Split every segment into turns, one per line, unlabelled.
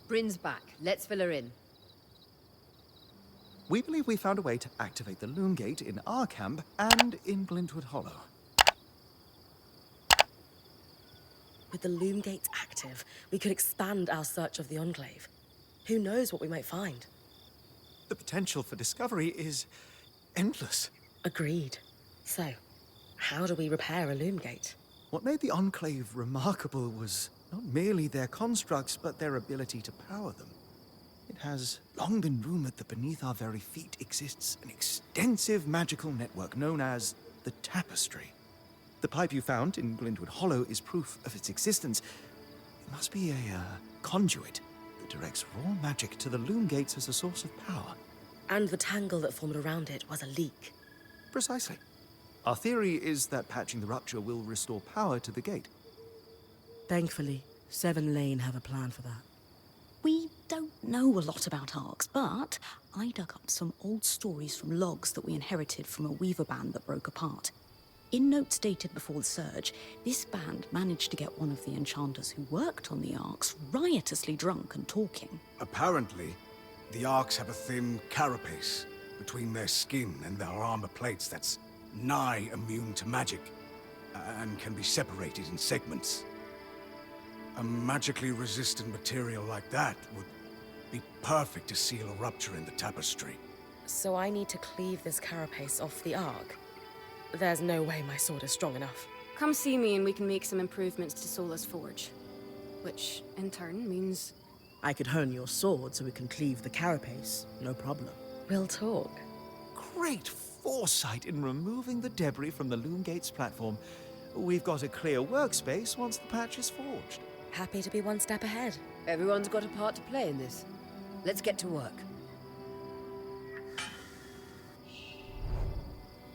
Bryn's back. Let's fill her in.
We believe we found a way to activate the Loomgate in our camp and in Glintwood Hollow.
With the Loomgates active, we could expand our search of the Enclave. Who knows what we might find?
The potential for discovery is endless.
Agreed. So, how do we repair a Loomgate?
What made the Enclave remarkable was not merely their constructs, but their ability to power them. It has long been rumored that beneath our very feet exists an extensive magical network known as the Tapestry. The pipe you found in Glintwood Hollow is proof of its existence. It must be a conduit that directs raw magic to the Loomgates as a source of power.
And the tangle that formed around it was a leak.
Precisely. Our theory is that patching the rupture will restore power to the gate.
Thankfully, Seven Lane have a plan for that.
We don't know a lot about arcs, but I dug up some old stories from logs that we inherited from a weaver band that broke apart. In notes dated before the Surge, this band managed to get one of the enchanters who worked on the arcs riotously drunk and talking.
Apparently, the arcs have a thin carapace between their skin and their armor plates that's nigh immune to magic, and can be separated in segments. A magically resistant material like that would be perfect to seal a rupture in the Tapestry.
So I need to cleave this carapace off the Ark. There's no way my sword is strong enough.
Come see me and we can make some improvements to Sola's forge. Which, in turn, means...
I could hone your sword so we can cleave the carapace, no problem.
We'll talk.
Great foresight in removing the debris from the Loomgate's platform. We've got a clear workspace once the patch is forged.
Happy to be one step ahead.
Everyone's got a part to play in this. Let's get to work.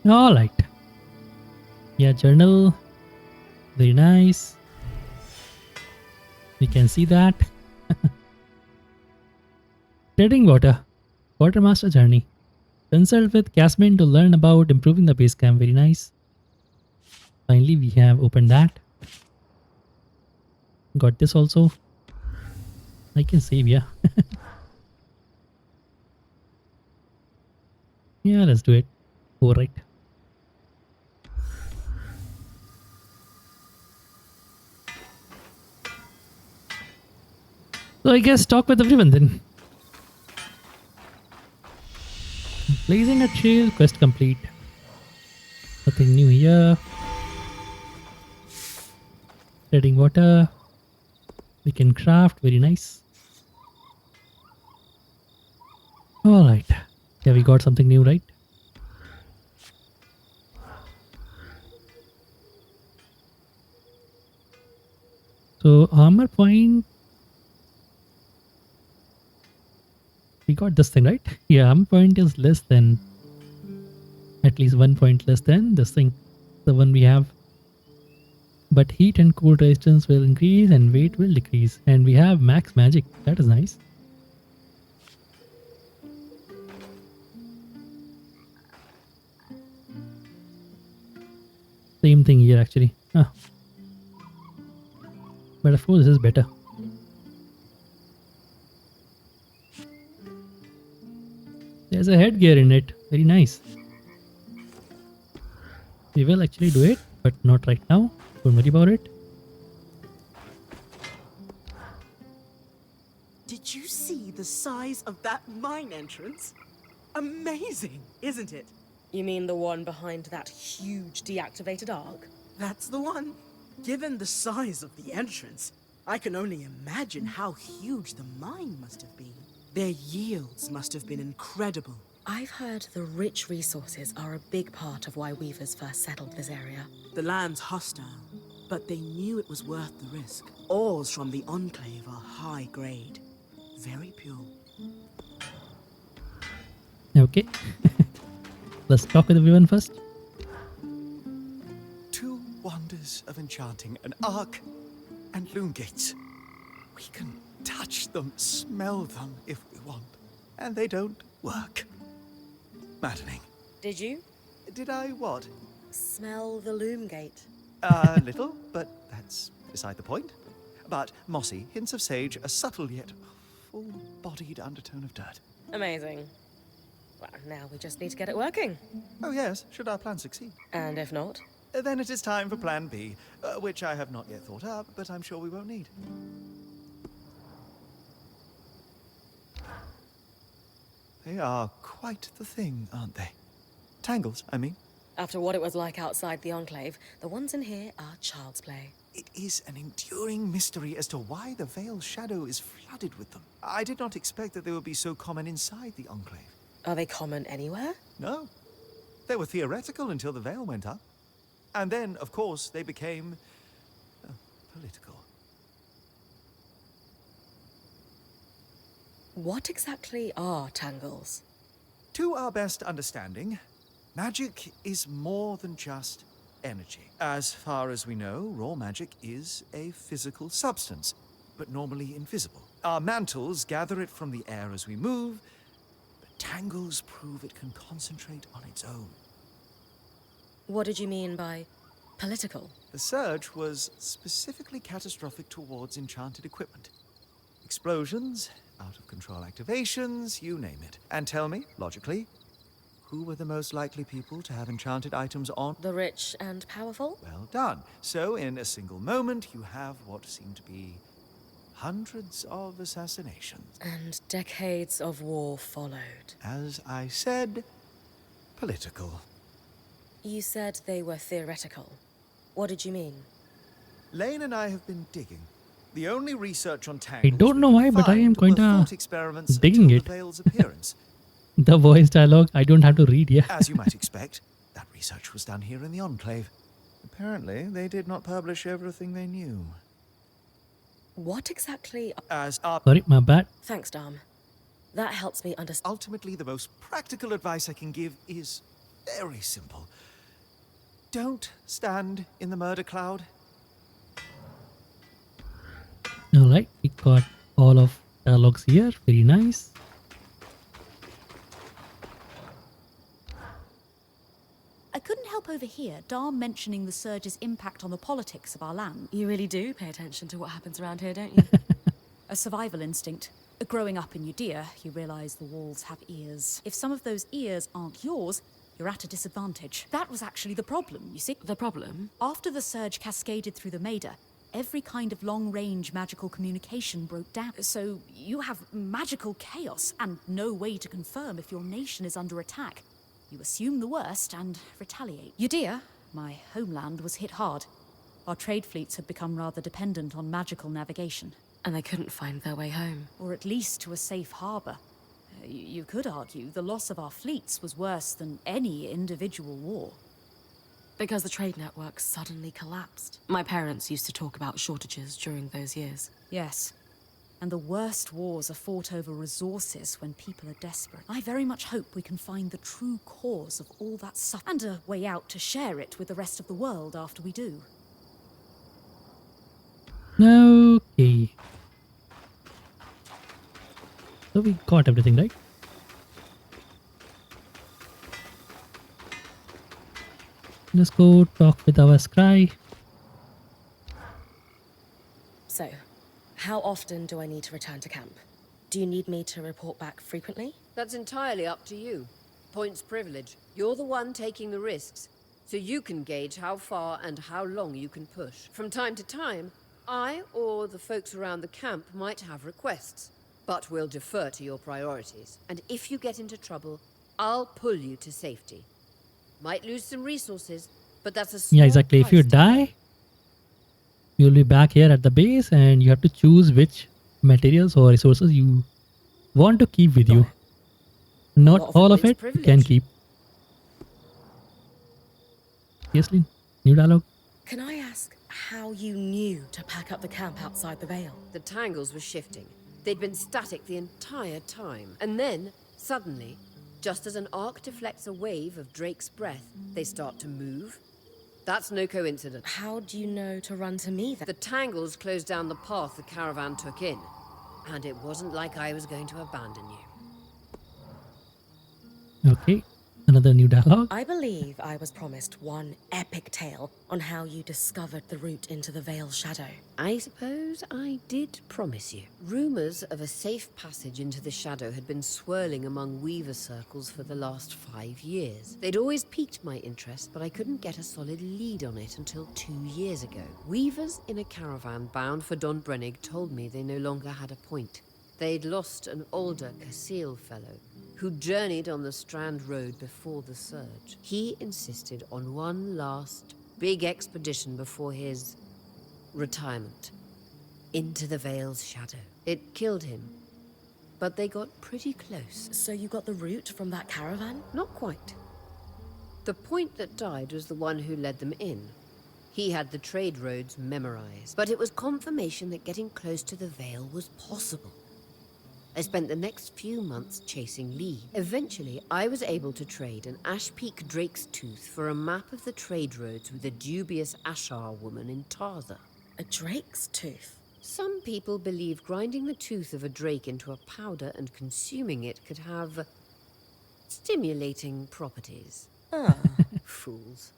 Alright. Yeah, journal. Very nice. We can see that. Treading water. Quartermaster journey. Consult with Casmin to learn about improving the base camp. Very nice. Finally, we have opened that. Got this also. I can save, yeah. Yeah, let's do it. Alright. So I guess talk with everyone then. Blazing a trail, quest complete. Nothing new here. Treading water. We can craft, very nice. Alright. Yeah, we got something new, right? So armor point. We got this thing, right? Yeah, armor point is less than, at least 1 point less than this thing, the one we have. But heat and cold resistance will increase and weight will decrease. And we have max magic. That is nice. Same thing here actually. Huh. But of course this is better. There's a headgear in it. Very nice. We will actually do it, but not right now. Don't worry about it.
Did you see the size of that mine entrance? Amazing, isn't it?
You mean the one behind that huge deactivated Ark?
That's the one. Given the size of the entrance, I can only imagine how huge the mine must have been. Their yields must have been incredible.
I've heard the rich resources are a big part of why weavers first settled this area.
The land's hostile, but they knew it was worth the risk. Ores from the Enclave are high grade, very pure.
Okay. Let's talk with everyone first.
Two wonders of enchanting, an arc and Loomgates. We can touch them, smell them if we want, and they don't work. Maddening.
Did you?
Did I what?
Smell the Loomgate.
A little, but that's beside the point. But mossy, hints of sage, a subtle yet full-bodied undertone of dirt.
Amazing. Well, now we just need to get it working.
Oh yes, should our plan succeed.
And if not?
Then it is time for Plan B, which I have not yet thought up, but I'm sure we won't need. They are quite the thing, aren't they? Tangles, I mean.
After what it was like outside the Enclave, the ones in here are child's play.
It is an enduring mystery as to why the Veil's shadow is flooded with them. I did not expect that they would be so common inside the Enclave.
Are they common anywhere?
No. They were theoretical until the Veil went up. And then, of course, they became political.
What exactly are tangles?
To our best understanding, magic is more than just energy. As far as we know, raw magic is a physical substance, but normally invisible. Our mantles gather it from the air as we move, but tangles prove it can concentrate on its own.
What did you mean by political?
The surge was specifically catastrophic towards enchanted equipment. Explosions, out-of-control activations, you name it. And tell me, logically, who were the most likely people to have enchanted items on?
The rich and powerful?
Well done. So, in a single moment, you have what seem to be hundreds of assassinations.
And decades of war followed.
As I said, political.
You said they were theoretical. What did you mean?
Lane and I have been digging. The only research on
I
tangles
don't know
we
why,
could
but I am
find were
kinda
thought experiments
digging
until
it.
the Veil's appearance.
The voice dialogue, I don't have to read, yeah.
As you might expect, that research was done here in the Enclave. Apparently, they did not publish everything they knew.
What exactly?
As our
Sorry, my bad.
Thanks, Dom. That helps me understand.
ultimately the most practical advice I can give is very simple. Don't stand in the murder cloud.
Alright, we got all of dialogues here. Very nice.
I couldn't help overhear Dar mentioning the surge's impact on the politics of our land.
You really do pay attention to what happens around here, don't you?
A survival instinct. Growing up in Udea, you realise the walls have ears. If some of those ears aren't yours, you're at a disadvantage. That was actually the problem, you see.
The problem?
After the surge cascaded through the Maida, every kind of long-range magical communication broke down. So you have magical chaos and no way to confirm if your nation is under attack. You assume the worst and retaliate. Udea, my homeland, was hit hard. Our trade fleets had become rather dependent on magical navigation.
And they couldn't find their way home.
Or at least to a safe harbour. You could argue the loss of our fleets was worse than any individual war.
Because the trade network suddenly collapsed. My parents used to talk about shortages during those years.
Yes. And the worst wars are fought over resources when people are desperate. I very much hope we can find the true cause of all that suffering. And a way out to share it with the rest of the world after we do.
Okay. So we got everything, right? Let's go talk with our scry.
So, how often do I need to return to camp? Do you need me to report back frequently?
That's entirely up to you. Points privilege. You're the one taking the risks, so you can gauge how far and how long you can push. From time to time, I or the folks around the camp might have requests, but we'll defer to your priorities. And if you get into trouble, I'll pull you to safety. Might lose some resources, but that's a small
Yeah, exactly. If you
price to pay.
die, you'll be back here at the base and you have to choose which materials or resources you want to keep with you. Not
Lot of
all of
points
it you can
privilege.
keep. Seriously, new dialogue.
Can I ask how you knew to pack up the camp outside the Veil?
The tangles were shifting. They'd been static the entire time. And then, suddenly, just as an arc deflects a wave of Drake's breath, they start to move. That's no coincidence.
How do you know to run to me then?
The tangles closed down the path the caravan took in. And it wasn't like I was going to abandon you.
Okay. Another new dialogue.
I believe I was promised one epic tale on how you discovered the route into the Veil's shadow.
I suppose I did promise you. Rumors of a safe passage into the shadow had been swirling among Weaver circles for the last 5 years. They'd always piqued my interest, but I couldn't get a solid lead on it until 2 years ago. Weavers in a caravan bound for Don Brennig told me they no longer had a point. They'd lost an older Casil fellow who journeyed on the Strand Road before the surge. He insisted on one last big expedition before his retirement. Into the Veil's shadow. It killed him, but they got pretty close.
So you got the route from that caravan?
Not quite. The point that died was the one who led them in. He had the trade roads memorized, but it was confirmation that getting close to the Veil was possible. I spent the next few months chasing Lee. Eventually, I was able to trade an Ash Peak Drake's Tooth for a map of the trade roads with a dubious Ashar woman in Tarza.
A Drake's tooth?
Some people believe grinding the tooth of a drake into a powder and consuming it could have stimulating properties.
Ah.
Fools.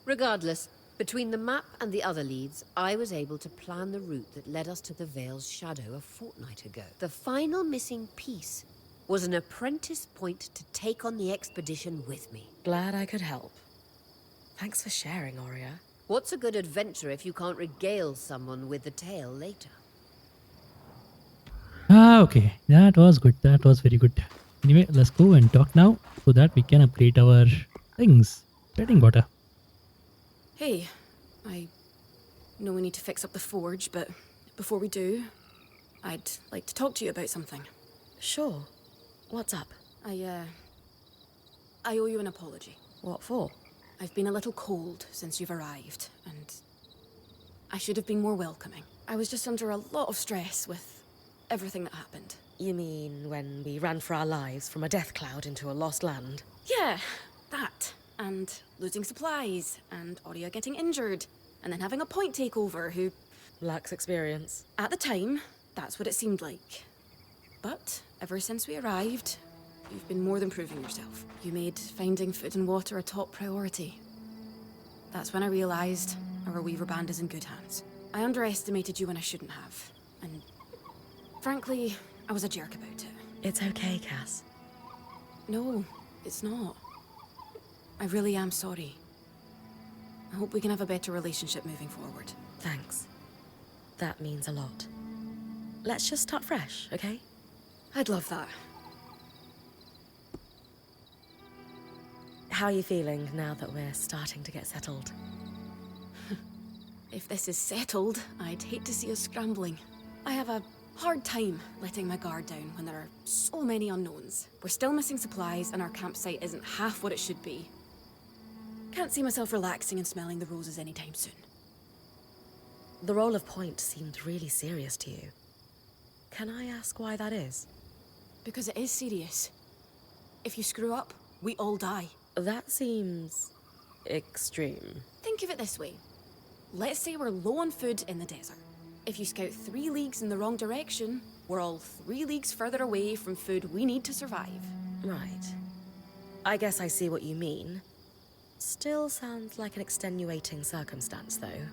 Regardless, between the map and the other leads, I was able to plan the route that led us to the Veil's shadow a fortnight ago. The final missing piece was an apprentice point to take on the expedition with me.
Glad I could help. Thanks for sharing, Aurea.
What's a good adventure if you can't regale someone with the tale later?
Okay. That was good. That was very good. Anyway, let's go and talk now so that we can upgrade our things. Trading water.
Hey, I know we need to fix up the forge, but before we do, I'd like to talk to you about something.
Sure. What's up?
I owe you an apology.
What for?
I've been a little cold since you've arrived, and I should have been more welcoming. I was just under a lot of stress with everything that happened.
You mean when we ran for our lives from a death cloud into a lost land?
Yeah, that. And losing supplies, and Aurea getting injured, and then having a point takeover who...
Lacks experience.
At the time, that's what it seemed like. But ever since we arrived, you've been more than proving yourself. You made finding food and water a top priority. That's when I realized our Weaver band is in good hands. I underestimated you when I shouldn't have. And frankly, I was a jerk about it.
It's okay, Cass.
No, it's not. I really am sorry. I hope we can have a better relationship moving forward.
Thanks. That means a lot. Let's just start fresh, okay?
I'd love that.
How are you feeling now that we're starting to get settled?
If this is settled, I'd hate to see us scrambling. I have a hard time letting my guard down when there are so many unknowns. We're still missing supplies and our campsite isn't half what it should be. Can't see myself relaxing and smelling the roses anytime soon.
The role of point seemed really serious to you. Can I ask why that is?
Because it is serious. If you screw up, we all die.
That seems... extreme.
Think of it this way. Let's say we're low on food in the desert. If you scout 3 leagues in the wrong direction, we're all 3 leagues further away from food we need to survive.
Right. I guess I see what you mean. Still sounds like an extenuating circumstance, though.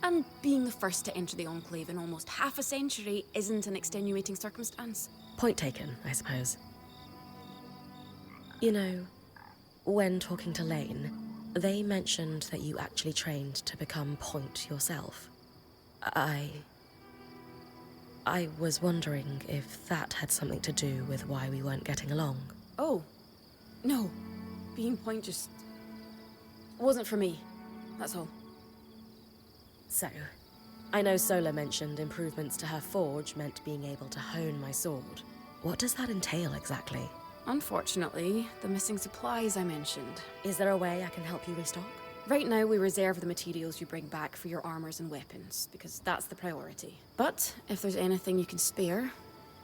And being the first to enter the Enclave in almost half a century isn't an extenuating circumstance.
Point taken, I suppose. You know, when talking to Lane, they mentioned that you actually trained to become point yourself. I was wondering if that had something to do with why we weren't getting along.
Oh, no. Being point just wasn't for me. That's all.
So, I know Sola mentioned improvements to her forge meant being able to hone my sword. What does that entail exactly?
Unfortunately, the missing supplies I mentioned.
Is there a way I can help you restock?
Right now, we reserve the materials you bring back for your armors and weapons, because that's the priority. But if there's anything you can spare,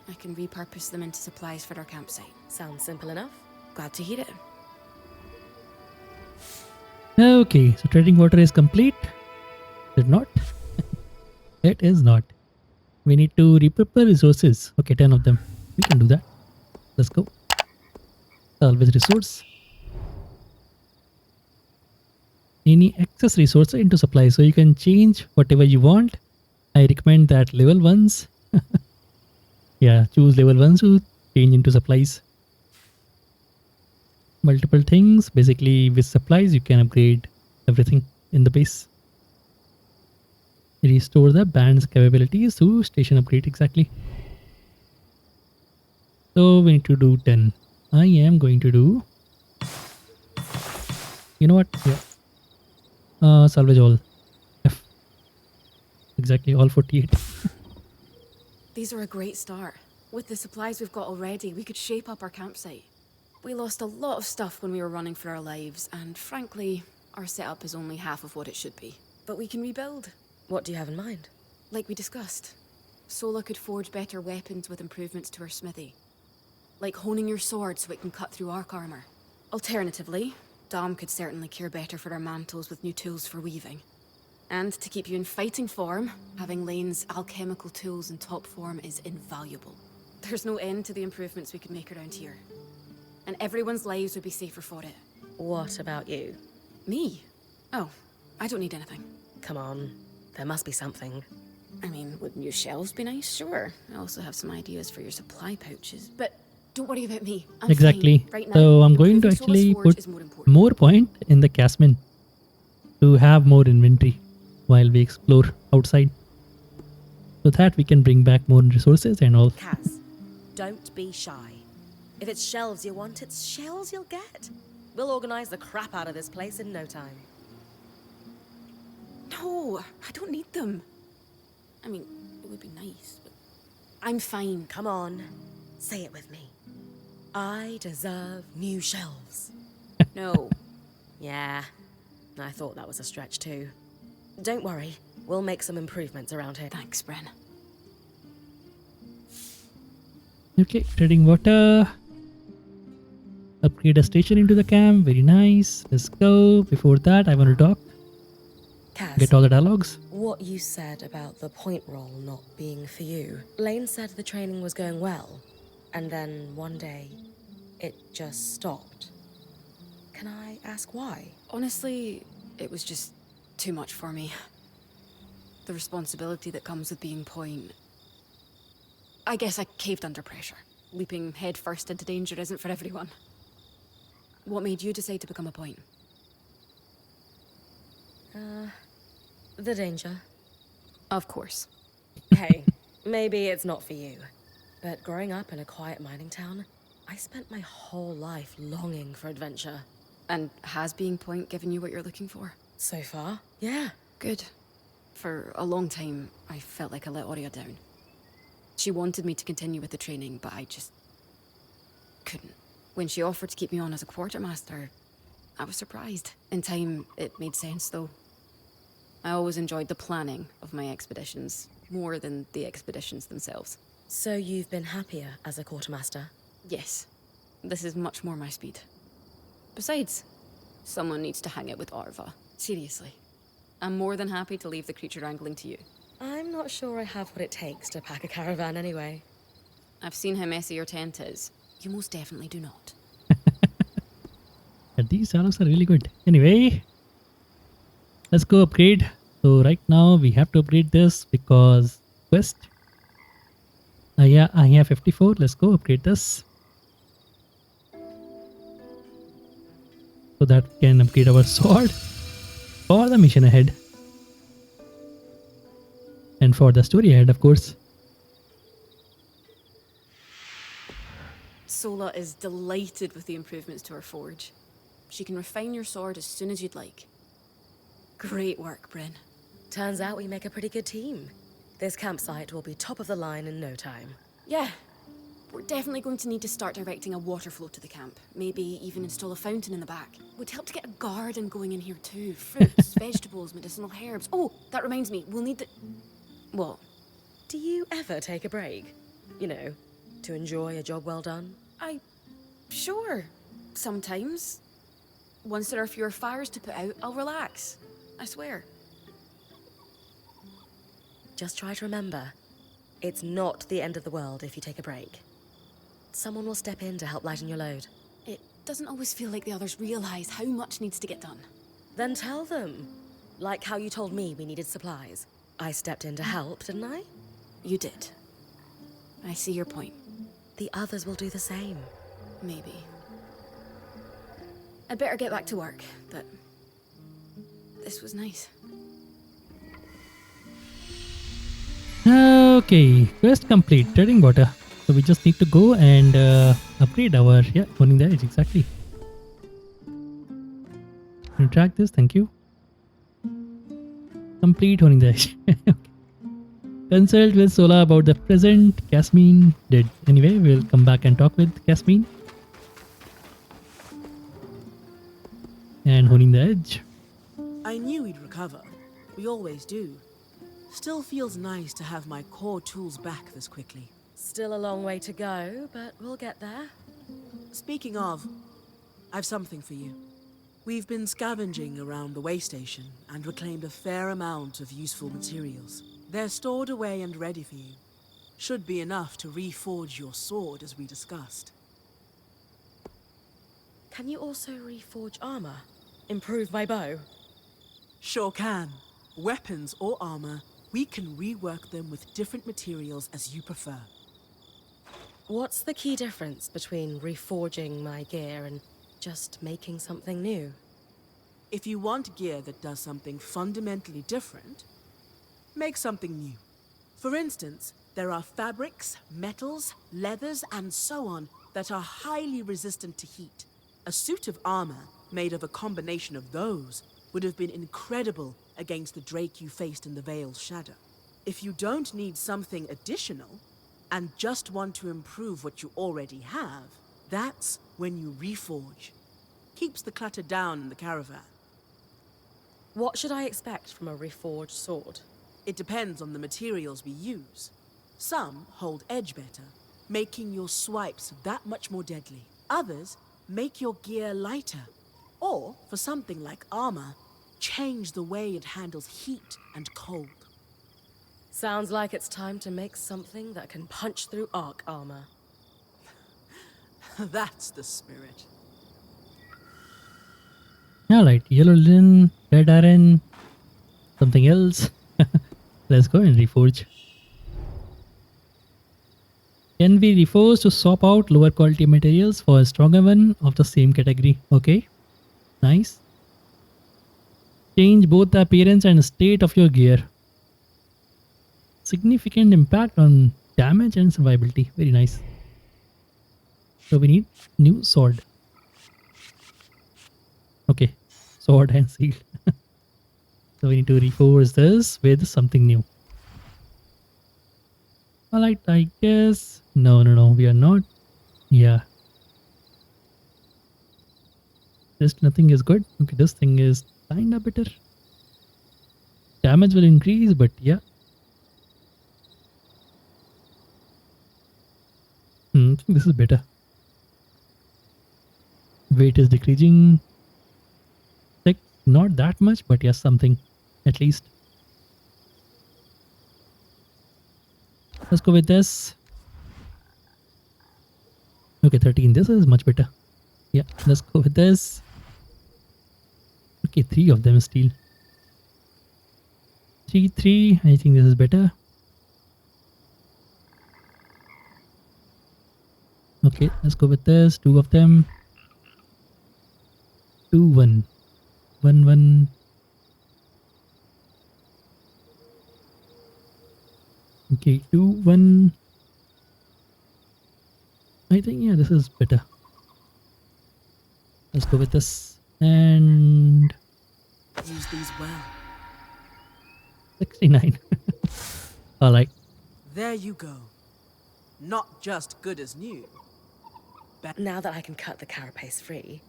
I can repurpose them into supplies for our campsite.
Sounds simple enough.
Glad to hear it.
Okay, so trading water is complete. Is it not? It is not. We need to reprepare resources. Okay, 10 of them. We can do that. Let's go. salvage resource. Any excess resource into supply, so you can change whatever you want. I recommend that level ones. Yeah, choose level ones to change into supplies. Multiple things. Basically, with supplies, you can upgrade everything in the base. Restore the band's capabilities to station upgrade. Exactly. So we need to do 10. I am going to do. You know what? Yeah. Salvage all. F. Exactly, all 48.
These are a great start. With the supplies we've got already, we could shape up our campsite. We lost a lot of stuff when we were running for our lives, and frankly, our setup is only half of what it should be. But we can rebuild.
What do you have in mind?
Like we discussed, Sola could forge better weapons with improvements to her smithy. Like honing your sword so it can cut through arc armor. Alternatively, Dom could certainly care better for our mantles with new tools for weaving. And to keep you in fighting form, having Lane's alchemical tools in top form is invaluable. There's no end to the improvements we could make around here. And everyone's lives would be safer for it.
What about you?
Me? Oh, I don't need anything.
Come on, there must be something.
I mean, would new shelves be nice? Sure. I also have some ideas for your supply pouches. But don't worry about me. I'm
Exactly.
fine. Right now,
So I'm going to
improving Sola's
actually
forge
put
is more important.
more point in the Casman to have more inventory while we explore outside, so that we can bring back more resources and all.
Kaz, don't be shy. If it's shelves you want, it's shells you'll get. We'll organize the crap out of this place in no time.
No, I don't need them. I mean, it would be nice, but I'm fine.
Come on, say it with me. I deserve new shelves.
No.
Yeah, I thought that was a stretch too. Don't worry, we'll make some improvements around here.
Thanks, Bren.
Okay, trading water. Upgrade a station into the camp. Very nice. Let's go. Before that, I want to talk.
Kaz,
Get all the dialogues.
what you said about the point roll not being for you. Lane said the training was going well, and then one day, it just stopped. Can I ask why?
Honestly, it was just too much for me. The responsibility that comes with being point. I guess I caved under pressure. Leaping headfirst into danger isn't for everyone. What made you decide to become a point?
The danger.
Of course.
Hey, maybe it's not for you. But growing up in a quiet mining town, I spent my whole life longing for adventure.
And has being point given you what you're looking for?
So far, yeah.
Good. For a long time, I felt like I let Aurea down. She wanted me to continue with the training, but I just couldn't. When she offered to keep me on as a quartermaster, I was surprised. In time, it made sense, though. I always enjoyed the planning of my expeditions, more than the expeditions themselves.
So you've been happier as a quartermaster?
Yes, this is much more my speed. Besides, someone needs to hang out with Arva. Seriously. I'm more than happy to leave the creature wrangling to you.
I'm not sure I have what it takes to pack a caravan anyway.
I've seen how messy your tent is. You most definitely do not.
But these dialogues are really good. Anyway, let's go upgrade. So right now we have to upgrade this because quest. Yeah, I have 54. Let's go upgrade this, so that we can upgrade our sword for the mission ahead. And for the story ahead, of course.
Sola is delighted with the improvements to her forge. She can refine your sword as soon as you'd like. Great work, Bryn.
Turns out we make a pretty good team. This campsite will be top of the line in no time.
Yeah. We're definitely going to need to start directing a water flow to the camp. Maybe even install a fountain in the back. Would help to get a garden going in here too. Fruits, vegetables, medicinal herbs. Oh, that reminds me, we'll need the... What?
Do you ever take a break? You know, to enjoy a job well done?
Sure. Sometimes. Once there are fewer fires to put out, I'll relax. I swear.
Just try to remember, it's not the end of the world if you take a break. Someone will step in to help lighten your load.
It doesn't always feel like the others realize how much needs to get done.
Then tell them. Like how you told me we needed supplies. I stepped in to help, didn't I?
You did. I see your point.
The others will do the same.
Maybe. I'd better get back to work, but this was nice.
Okay, quest complete. Treading water. So we just need to go and upgrade our honing the edge. Exactly. Retract this. Thank you. Complete honing the edge. Okay. Consult with Sola about the present. Casmine did. Anyway, we'll come back and talk with Casmine. And honing the edge.
I knew he'd recover. We always do. Still feels nice to have my core tools back this quickly.
Still a long way to go, but we'll get there.
Speaking of, I've something for you. We've been scavenging around the way station and reclaimed a fair amount of useful materials. They're stored away and ready for you. Should be enough to reforge your sword as we discussed.
Can you also reforge armor? Improve my bow?
Sure can. Weapons or armor, we can rework them with different materials as you prefer.
What's the key difference between reforging my gear and just making something new?
If you want gear that does something fundamentally different, make something new. For instance, there are fabrics, metals, leathers, and so on that are highly resistant to heat. A suit of armor made of a combination of those would have been incredible against the Drake you faced in the Veil's shadow. If you don't need something additional, and just want to improve what you already have, that's when you reforge. Keeps the clutter down in the caravan.
What should I expect from a reforged sword?
It depends on the materials we use. Some hold edge better, making your swipes that much more deadly. Others make your gear lighter. Or, for something like armor, change the way it handles heat and cold.
Sounds like it's time to make something that can punch through arc armor.
That's the spirit.
Alright, yellow linen, red iron, something else. Let's go and reforge. Can be reforged to swap out lower quality materials for a stronger one of the same category. Okay, nice. Change both the appearance and state of your gear. Significant impact on damage and survivability. Very nice. So we need new sword. Okay, sword and shield. So we need to reforge this with something new. Alright, I guess. No, we are not. Yeah. Just nothing is good. Okay, this thing is kinda better. Damage will increase, but yeah. I think this is better. Weight is decreasing. Like, not that much, but yes, something at least. Let's go with this. Okay, 13. This is much better. Yeah, let's go with this. Okay, 3 of them still. 3. I think this is better. Okay, let's go with this. 2 of them. 2, 1. 1, 1. Okay, 2, 1. I think, yeah, this is better. Let's go with this. And
Use these well.
69. Alright.
There you go. Not just good as new.
Now that I can cut the carapace free,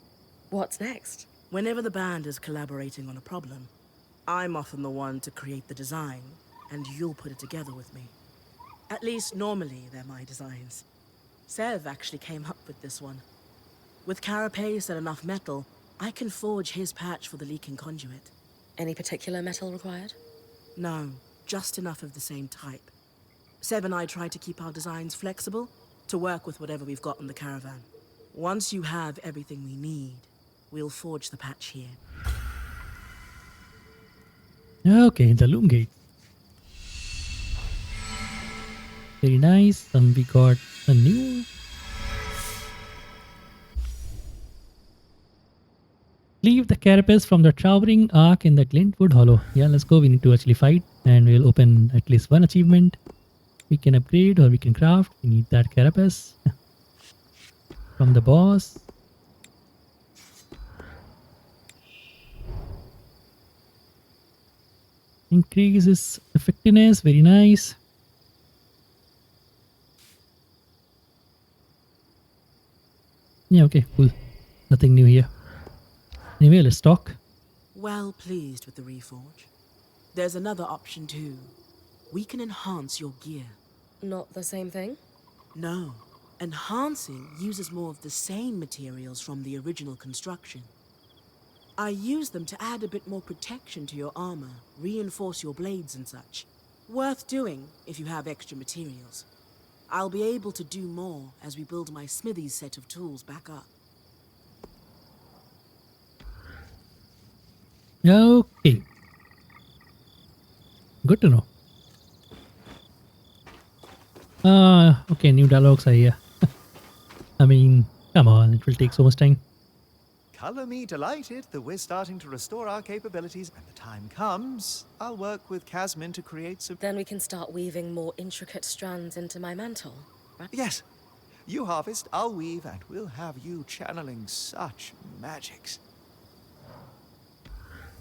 what's next?
Whenever the band is collaborating on a problem, I'm often the one to create the design, and you'll put it together with me. At least normally they're my designs. Sev actually came up with this one. With carapace and enough metal, I can forge his patch for the leaking conduit.
Any particular metal required?
No, just enough of the same type. Sev and I try to keep our designs flexible, to work with whatever we've got in the caravan. Once you have everything we need, we'll forge the patch here.
Okay, the Loomgate. Very nice. We got a new. Leave the carapace from the towering arc in the Glintwood Hollow. Yeah, let's go. We need to actually fight, and we'll open at least one achievement. We can upgrade or we can craft. We need that carapace from the boss. Increases effectiveness. Very nice. Yeah, okay, cool. Nothing new here. Anyway, let's talk.
Well pleased with the reforge. There's another option too. We can enhance your gear.
Not the same thing?
No, enhancing uses more of the same materials from the original construction. I use them to add a bit more protection to your armor, reinforce your blades and such. Worth doing if you have extra materials. I'll be able to do more as we build my smithy's set of tools back up.
Okay. Good to know. Okay, new dialogues are here. I mean, come on, it will take so much time.
Color me delighted that we're starting to restore our capabilities. When the time comes, I'll work with Casmin to create some...
Then we can start weaving more intricate strands into my mantle, right?
Yes. You harvest, I'll weave, and we'll have you channeling such magics.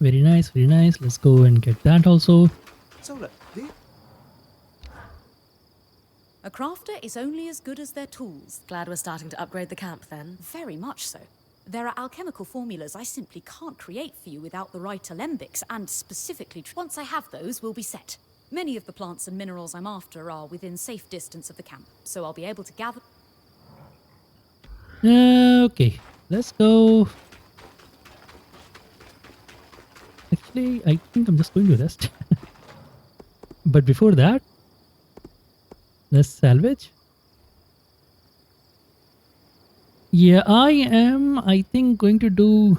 Very nice, very nice. Let's go and get that also.
So look,
A crafter is only as good as their tools.
Glad we're starting to upgrade the camp then.
Very much so. There are alchemical formulas I simply can't create for you without the right alembics, and specifically... Once I have those, we'll be set. Many of the plants and minerals I'm after are within safe distance of the camp, so I'll be able to gather...
Okay, let's go. Actually, I think I'm just going to rest. But before that, let's salvage. Yeah, I think, going to do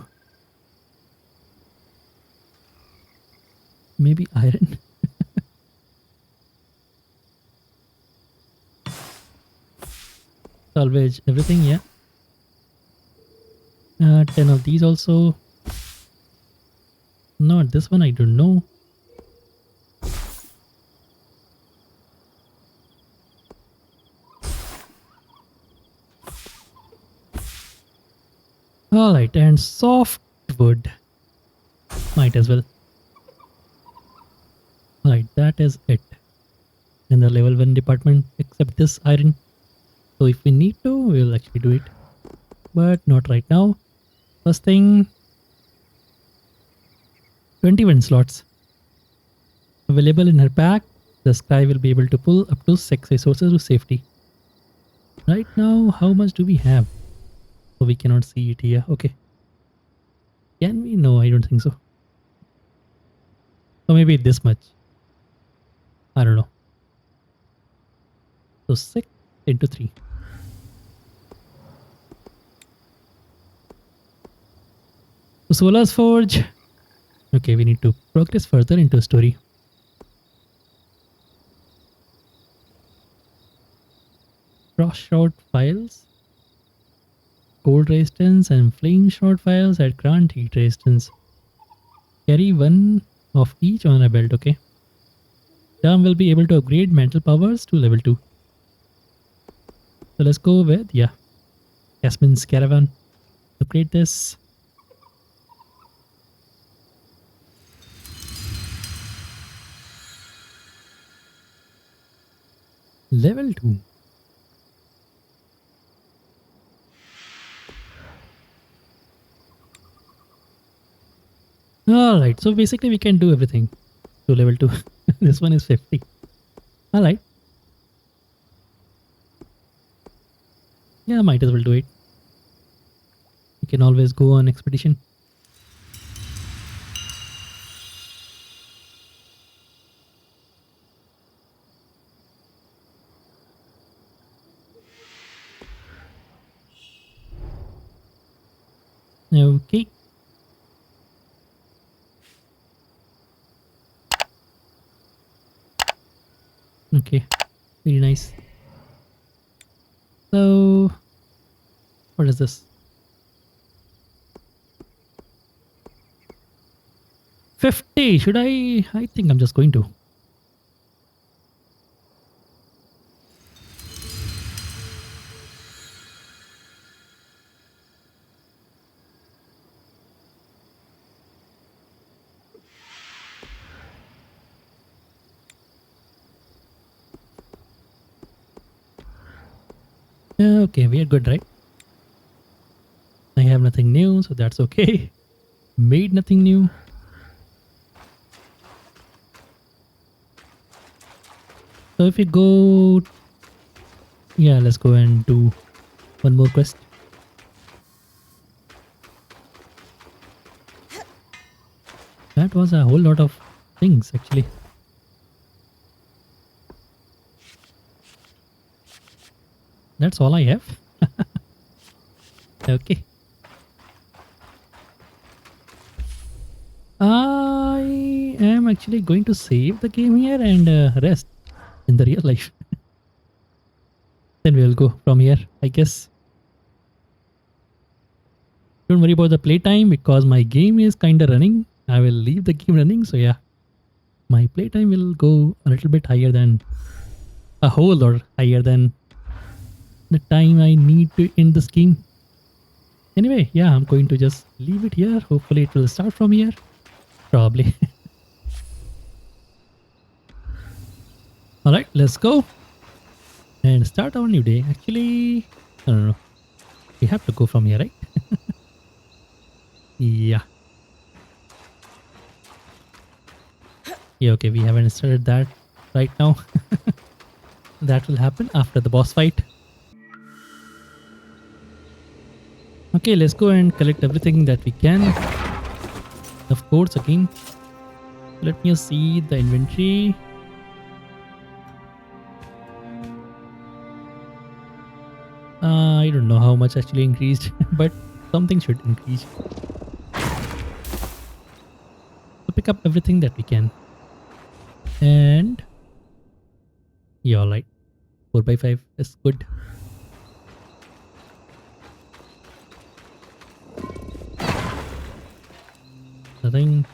maybe iron. Salvage everything, yeah. 10 of these also. Not this one, I don't know. Alright, and softwood. Might as well. Alright, that is it. In the level 1 department, except this iron. So if we need to, we'll actually do it. But not right now. First thing, 21 slots. Available in her pack. The sky will be able to pull up to 6 resources with safety. Right now, how much do we have? So we cannot see it here. Okay. Can we? No, I don't think so. So maybe this much. I don't know. So 6 into 3. So Solar's Forge. Okay, we need to progress further into a story. Cross shot files. Cold resistance and flame shot files at grant heat resistance. Carry one of each on a belt, okay? Term will be able to upgrade mental powers to level 2. So let's go with, yeah, Casmin's Caravan. Upgrade this. Level 2. Alright, so basically we can do everything to level 2. This one is 50. Alright. Yeah, might as well do it. You can always go on expedition. Okay. Okay. Very nice. So, what is this? 50. Should I? I think I'm just going to. Okay, we are good, right? I have nothing new, so that's okay. Made nothing new. So if we go, yeah, let's go and do one more quest. That was a whole lot of things actually. That's all I have. Okay. I am actually going to save the game here and rest in the real life. Then we will go from here, I guess. Don't worry about the playtime because my game is kind of running. I will leave the game running. So yeah, my playtime will go a little bit higher than a whole lot higher than the time I need to end this game. Anyway, yeah, I'm going to just leave it here. Hopefully it will start from here. Probably. Alright, let's go. And start our new day. Actually, I don't know. We have to go from here, right? Yeah. Yeah, okay, we haven't started that right now. That will happen after the boss fight. Okay, let's go and collect everything that we can. Of course, again. Let me see the inventory. I don't know how much actually increased, but something should increase. So pick up everything that we can. And yeah, alright. 4x5 is good. Nothing.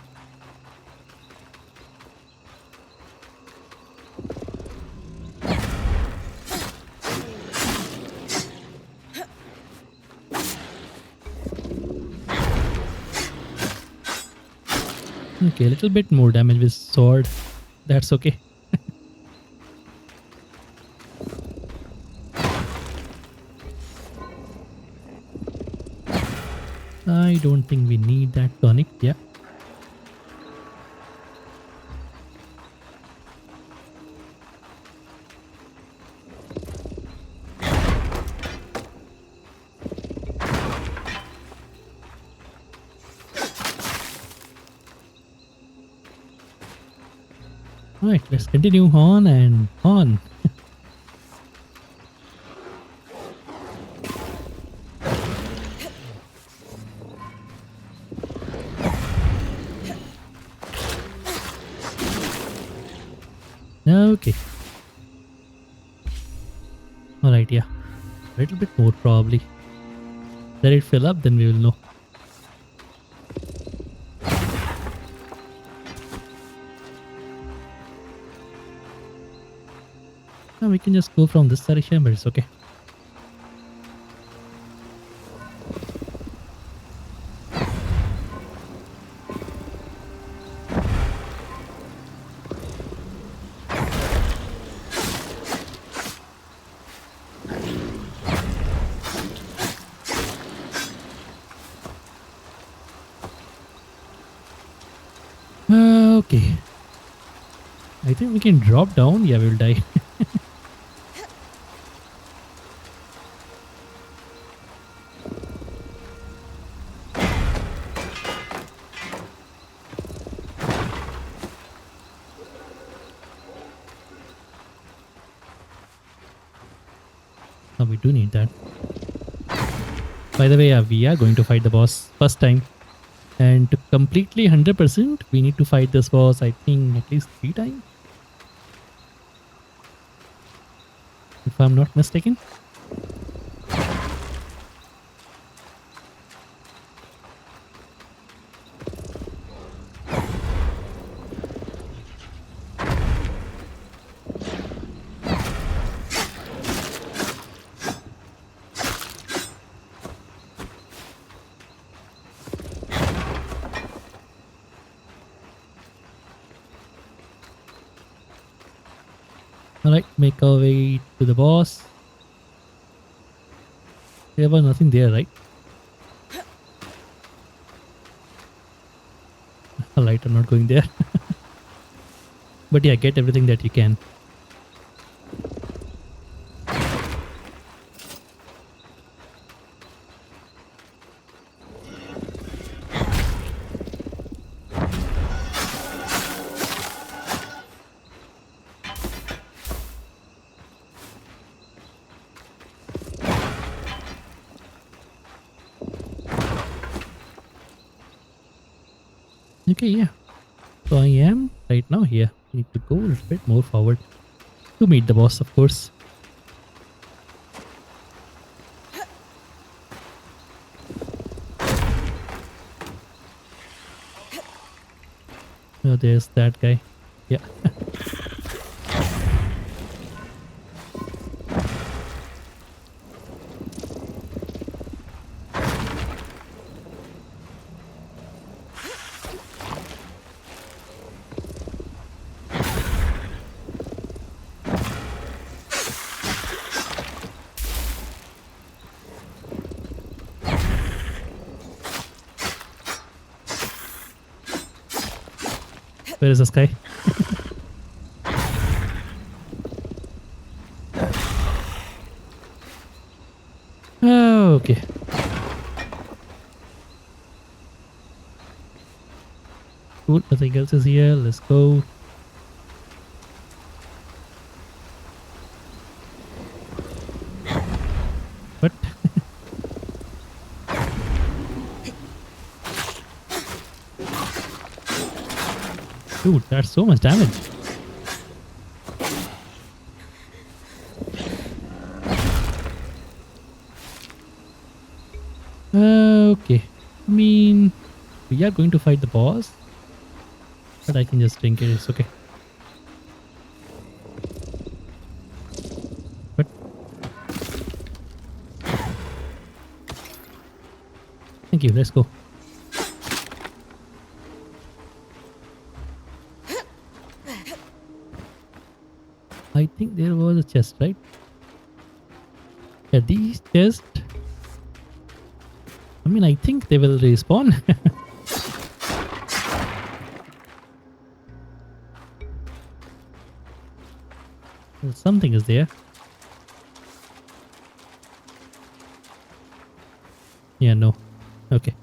Okay, a little bit more damage with sword. That's okay. I don't think we need that tonic. Yeah. Alright, let's continue on and on. Okay. Alright, yeah. A little bit more probably. Let it fill up, then we will know. No, we can just go from this direction, but it's okay. Okay. I think we can drop down. Yeah, we will die. Oh, we do need that. By the way, we are going to fight the boss first time. And to completely 100%, we need to fight this boss, I think, at least 3 times. If I'm not mistaken. Alright, make our way to the boss. There was nothing there, right? Alright, I'm not going there. But yeah, get everything that you can. Okay, yeah. So I am right now here. Need to go a little bit more forward to meet the boss, of course. Oh, there's that guy. Yeah. Where is this guy? Okay. Cool, nothing else is here. Let's go. What? Dude, that's so much damage. Okay. I mean, we are going to fight the boss. But I can just drink it. It's okay. But thank you. Let's go. I think there was a chest, right? Yeah, these chests. I mean, I think they will respawn. Well, something is there. Yeah, no. Okay.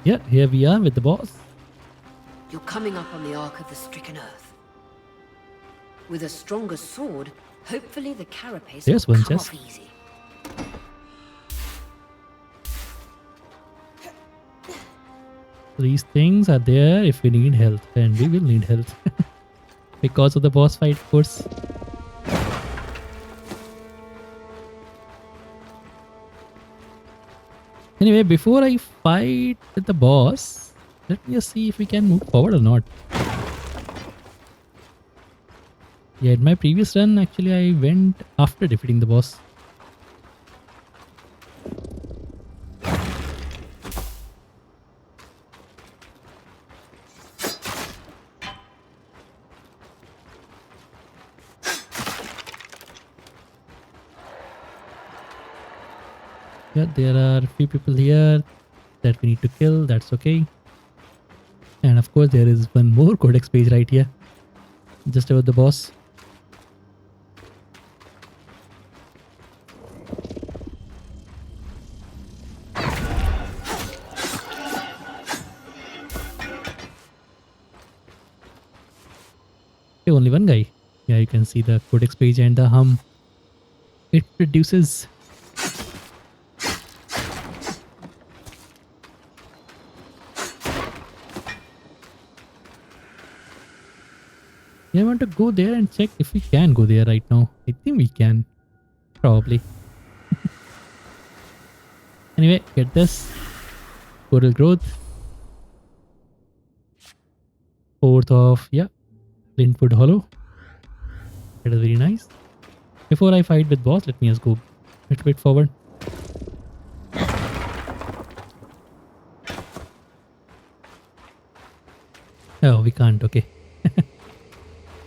Yeah, here we are with the boss.
You're coming up on the Ark of the Stricken Earth. With a stronger sword, hopefully the carapace
There's
will
one
come
chest.
off easy.
These things are there if we need health, and we will need health. Because of the boss fight, of course. Anyway, before I fight with the boss, let me just see if we can move forward or not. Yeah, in my previous run, actually, I went after defeating the boss. Yeah, there are a few people here that we need to kill. That's okay. And of course, there is one more codex page right here, just about the boss. Okay, only one guy. Yeah, you can see the codex page and the hum it produces. Yeah, I want to go there and check if we can go there right now. I think we can. Probably. Anyway, get this. Coral growth. 4th of, yeah, Flintwood Hollow. That is very nice. Before I fight with boss, let me just go a little bit forward. Oh, we can't. Okay.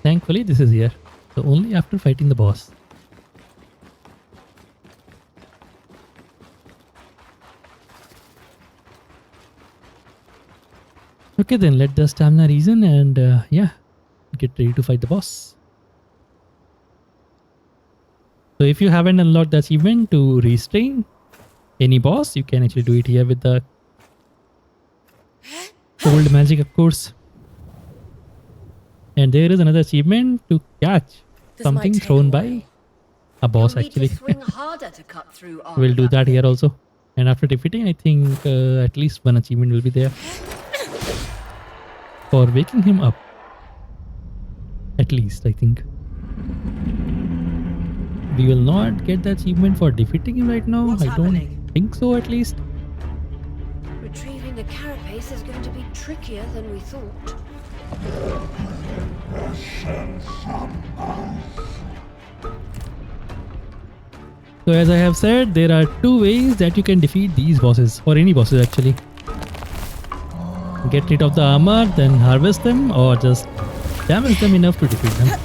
Thankfully, this is here. So only after fighting the boss. Okay, then let the stamina reason and yeah, get ready to fight the boss. So if you haven't unlocked the achievement to restrain any boss, you can actually do it here with the cold magic, of course. And there is another achievement to catch
This
something
might take
thrown
a
by
while.
a boss
You'll need
actually.
to swing harder to cut through
We'll do
armor
that
way.
here also. And after defeating, I think at least one achievement will be there. For waking him up. At least, I think. We will not get the achievement for defeating him right now.
What's
I don't
happening?
think so, at least.
Retrieving the carapace is going to be trickier than we thought.
So as I have said, there are two ways that you can defeat these bosses, or any bosses actually. Get rid of the armor, then harvest them, or just damage them enough to defeat them.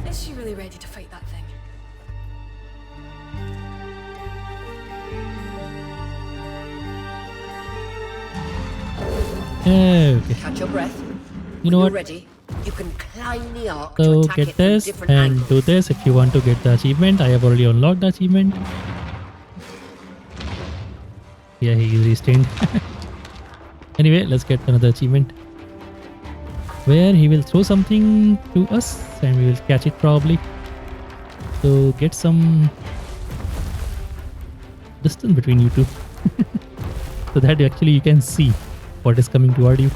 Is she really ready to fight that thing?
Okay,
Catch your breath.
you know
When
what?
you're ready, you can climb the arc to
So
attack
get
it from
this
different
and
angles.
do this if you want to get the achievement. I have already unlocked the achievement. Yeah, he is restrained. Anyway, let's get another achievement. Where he will throw something to us and we will catch it probably. So get some distance between you two. So that actually you can see what is coming toward you.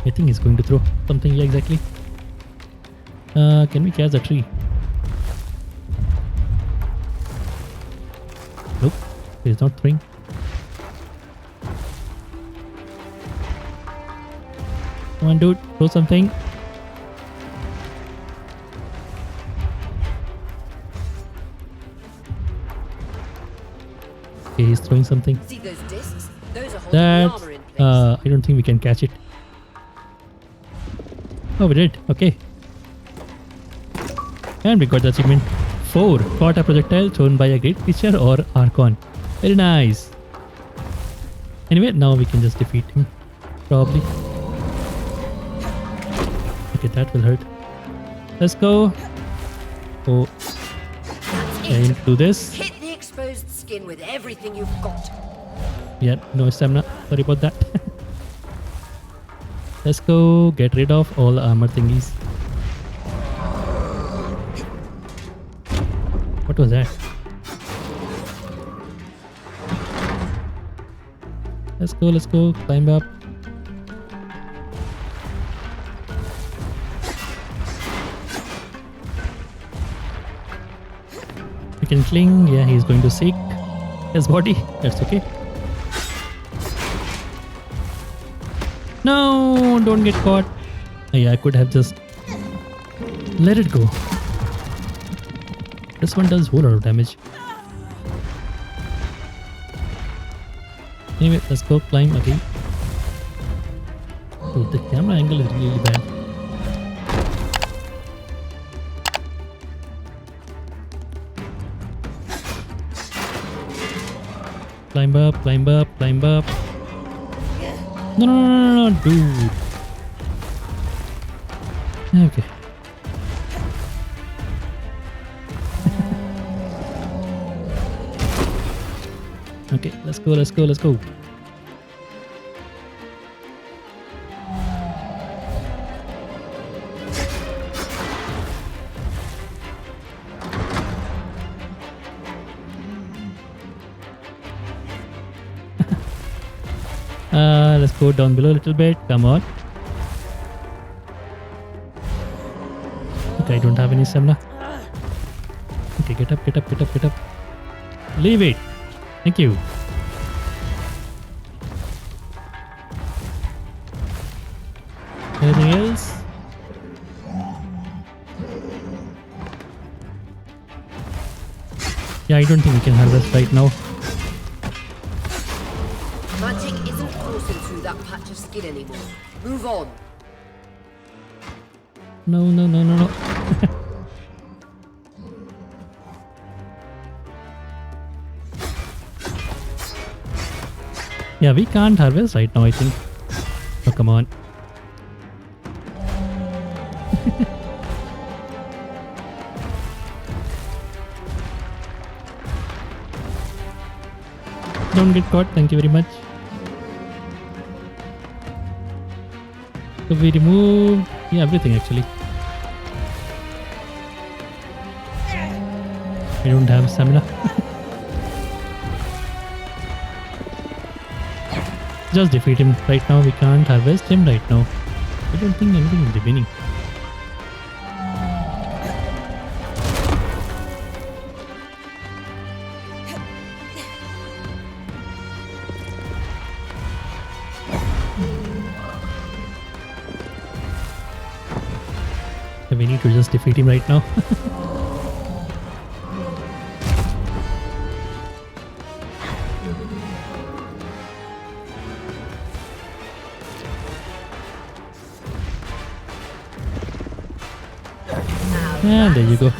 I think he's going to throw something. Yeah, exactly. Can we catch the tree? Nope, he's not throwing. Come on, dude, throw something. Okay, he's throwing something.
See those discs? Those are holding the
That
armor in place.
I don't think we can catch it. Oh, we did. Okay. And we got the achievement 4. Caught a projectile thrown by a great creature or Archon. Very nice. Anyway, now we can just defeat him. Probably. Okay, that will hurt. Let's go. Oh,
That's
I need
it.
to do this.
Hit the exposed skin with everything you've got.
Yeah, no stamina. Sorry about that. Let's go get rid of all armor thingies. What was that? Let's go, climb up. We can cling. Yeah, he's going to seek his body. That's okay. No, don't get caught. Oh, yeah, I could have just let it go. This one does a whole lot of damage. Anyway, let's go climb again. Oh, the camera angle is really bad. climb up, climb up, climb up. No, no, no, no, no, dude. Okay. Okay, let's go, let's go, let's go. Let's go down below a little bit. Come on. Okay, I don't have any stamina. Okay, get up, get up, get up, get up. Leave it. Thank you. Anything else? Yeah, I don't think we can harvest right now.
Magic isn't coursing through that patch of skin anymore. Move on.
No, no, no, no, no. Yeah, we can't harvest right now, I think. Oh, come on. Don't get caught, thank you very much. So we removed, yeah, everything actually. We don't have stamina. Just defeat him right now. We can't harvest him right now. I don't think anything is remaining. We need to just defeat him right now. And there you go.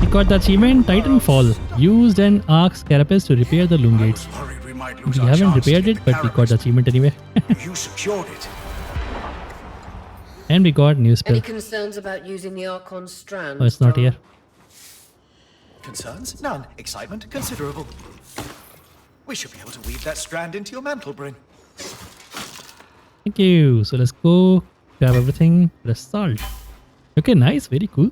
We got the achievement Titanfall. Used an Ark's carapace to repair the Loomgates. We haven't repaired it, but we got the achievement anyway.
You secured it.
And we got new spell.
Any concerns about using the Archon Strands?
Oh, it's not here.
Concerns? None. Excitement? Considerable. We should be able to weave that strand into your mantle, Bryn.
Thank you. So let's go grab everything. Let's salt. Okay, nice. Very cool.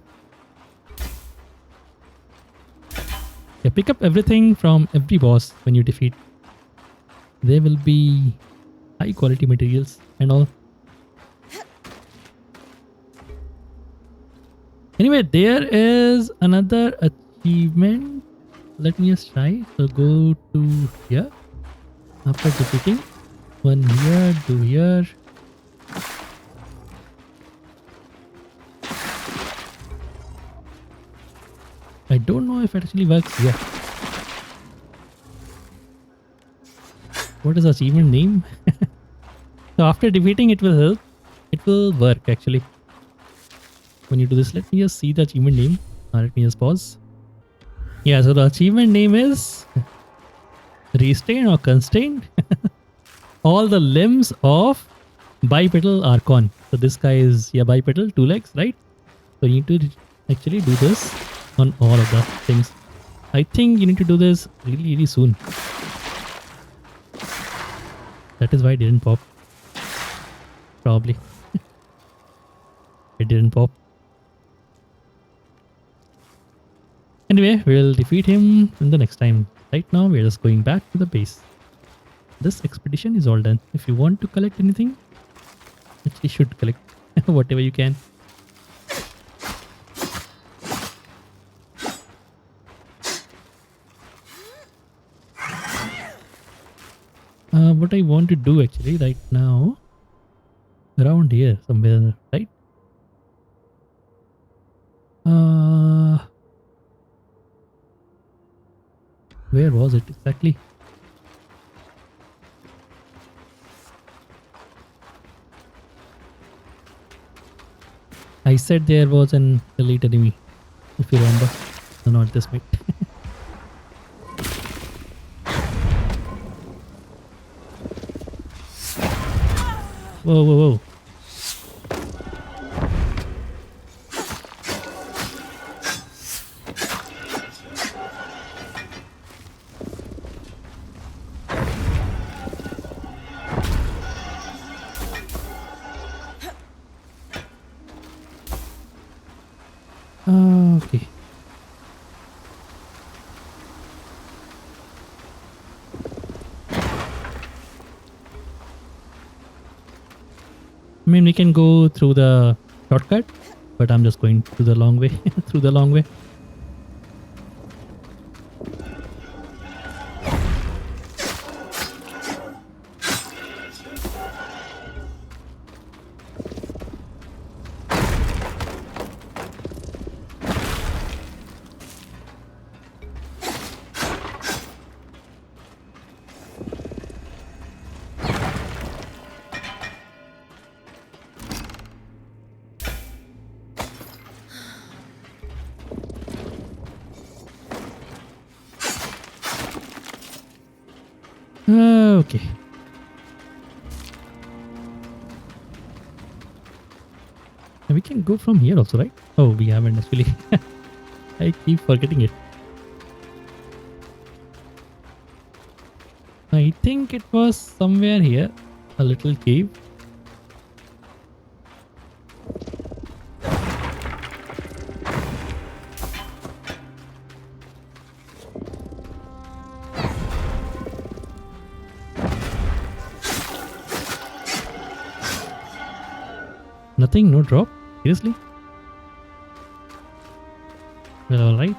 Yeah, pick up everything from every boss when you defeat. There will be high quality materials and all. Anyway, there is another achievement. Let me just try. So go to here. After defeating. One here, two here. I don't know if it actually works here. What is the achievement name? So after defeating it will help. It will work actually. When you do this, let me just see the achievement name. Let me just pause. Yeah, so the achievement name is Restrain or Constrain all the limbs of bipedal Archon. So this guy is, yeah, bipedal, 2 legs, right? So you need to actually do this on all of the things. I think you need to do this really, really soon. That is why it didn't pop. Probably. It didn't pop. Anyway, we'll defeat him in the next time. Right now, we're just going back to the base. This expedition is all done. If you want to collect anything, you should collect whatever you can. What I want to do actually right now, around here somewhere, right? Where was it exactly? I said there was an elite enemy, if you remember. No, not this mate. Whoa, whoa, whoa. Okay. I mean, we can go through the shortcut, but I'm just going through the long way. Through the long way. Okay. And we can go from here also, right? Oh, we haven't actually. I keep forgetting it. I think it was somewhere here. A little cave. Nothing, no drop. Seriously? Well, alright.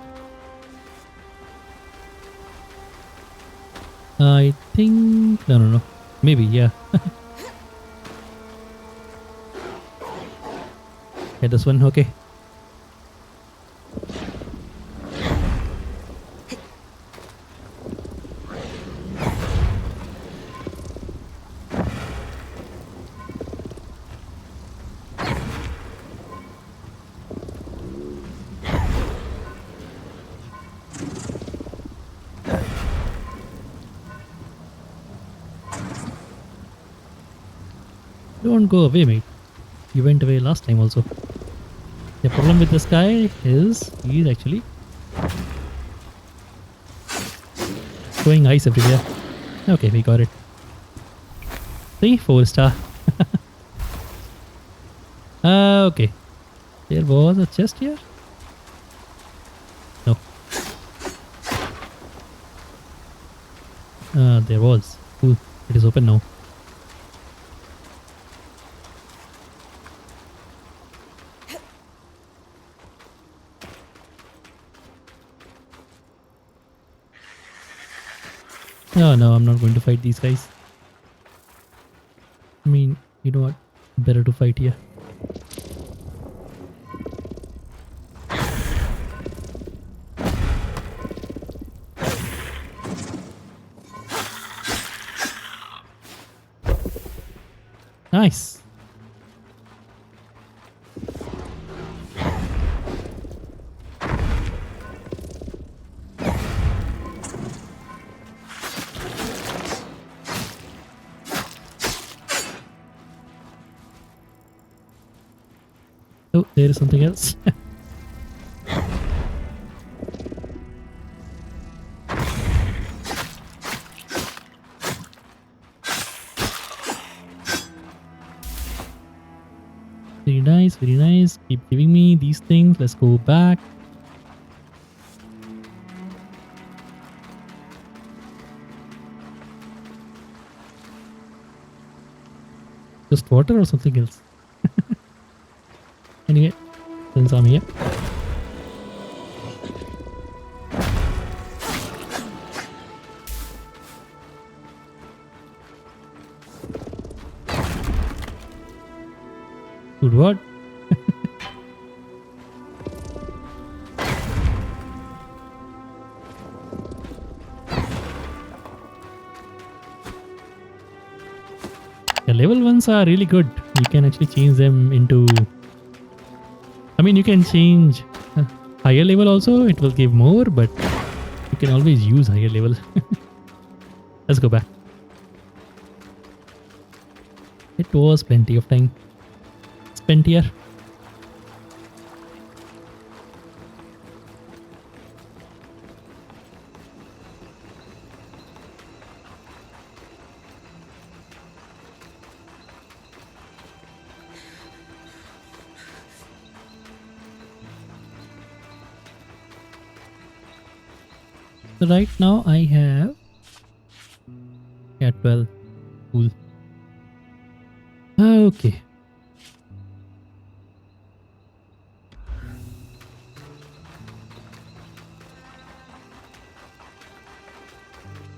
I think... No. Maybe, yeah. Yeah, this one, okay. Don't go away, mate. You went away last time also. The problem with this guy is he's actually throwing ice everywhere. Okay, we got it. See? 4-star. Okay. There was a chest here? No. There was. Cool. It is open now. No, I'm not going to fight these guys. I mean, you know what? Better to fight here. Nice. Oh, there is something else. Very nice, very nice. Keep giving me these things. Let's go back. Just water or something else? Anyway, since I'm here. Good word. The level ones are really good. You can actually change them into... I mean, you can change higher level also. It will give more, but you can always use higher level. Let's go back. It was plenty of time spent here. So right now I have 12. Cool. Okay.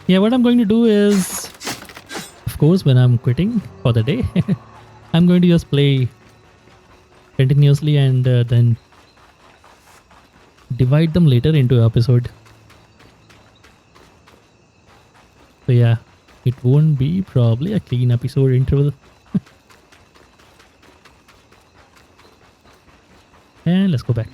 Yeah, what I'm going to do is, of course, when I'm quitting for the day, I'm going to just play continuously and then divide them later into episode. So yeah, it won't be probably a clean episode interval. And let's go back.